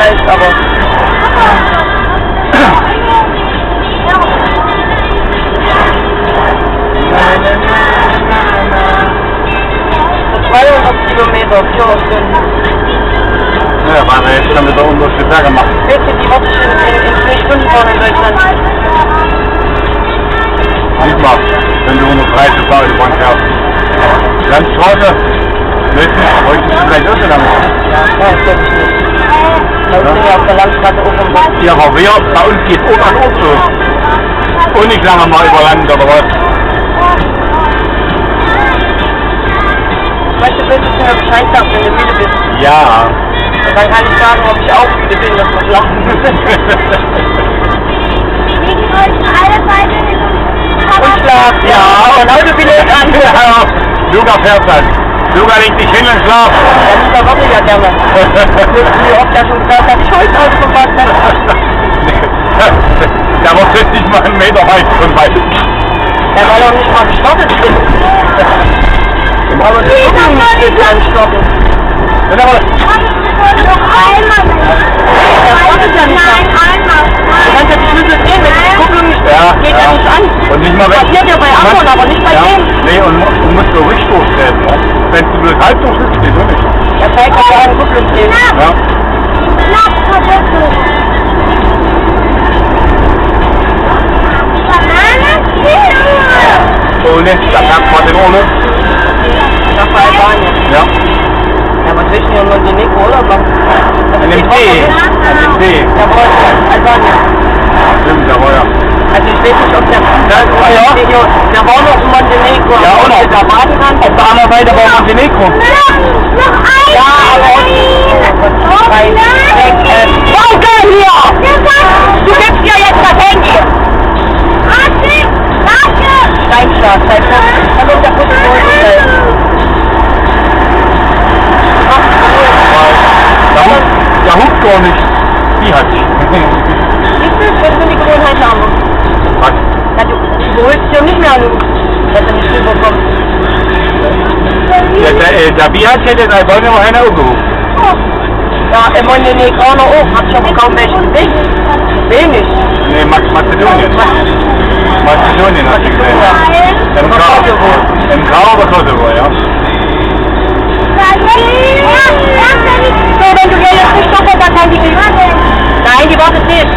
heißt, aber... Das 200 Kilometer, 4 Stunden. Ja, waren wir jetzt damit auch unsere Berge machen. Wisst ihr, die Woche in 4 Stunden fahren in Deutschland. Diesmal, wenn du 130 Fahrer gefahren hast. Landstraße, möchtest du vielleicht öfter damit? Ja, das glaube ich nicht. Da sind wir auf der Landstraße auch vom Bus. Ja, aber bei uns geht auch an Ort so. Und nicht lange mal über Land oder was. Weißt du, willst du mir Bescheid sagen, wenn du müde bist? Ja. Und dann kann ich sagen, ob ich auch müde bin, dass wir schlafen müssen. Liegen euch alle beide Und schlafen, ja. Und heute bin ich an. Ja, Luca fährt dann. Luca legt sich hin und schlaft. Ja, das war wirklich ja gerne. Wie oft er schon gesagt hat, ich heute Auto gefahren habe. Der war jetzt nicht mal einen Meter weit von weit. Der war doch nicht mal gestartet. Aber das ist wirklich nicht beim Stoppen. noch einmal. Das wartet ja nicht Nein, mehr. einmal. Du kannst ja die Schlüssel drehen, wenn die Kupplung nicht geht ja nicht an. Und nicht mal Das passiert ja bei anderen, aber nicht bei dem. Nee, und du musst so richtig durchdrehen. Ja? Wenn du bloß halb durchsitzt, geht so nicht. Der zeigt ja eine Kupplung drehen. Ja. Knapp verbunden. Ohne, da merkt man den ohne. Nach Albanien. Ja. Ja, was willst du denn in Montenegro Urlaub machen? An dem See. An dem See. Jawohl, Albanien. Stimmt, da war ja. Also ich weiß nicht, ob der... Der war noch in Montenegro. Ja, auch noch. Da baden kann. Auf der anderen Seite war Montenegro. Noch ein. Ja, aber... Bauke hier! Du gibst ja jetzt das Handy! Steinschlag, Steinschlag. Da kommt der Bus vorgestellt. Der hupt gar nicht. Die hat sich. Siehst du, das sind die Gewohnheiten haben. Was? Ja, du holst dir nicht mehr an, dass er nicht rüberkommt. Ja, der Bier hat ja den Albanien noch einer aufgehoben. Ja, im Montenegraner auch. Hab ich aber kaum welche gesehen. Wenig. Nee, Mazedonien. Mazedonien hat sie gesehen. Im Grau oder Kosovo, ja. So, wenn du hier jetzt nicht stoppen, dann kann die nicht. Nein, die wartet nicht.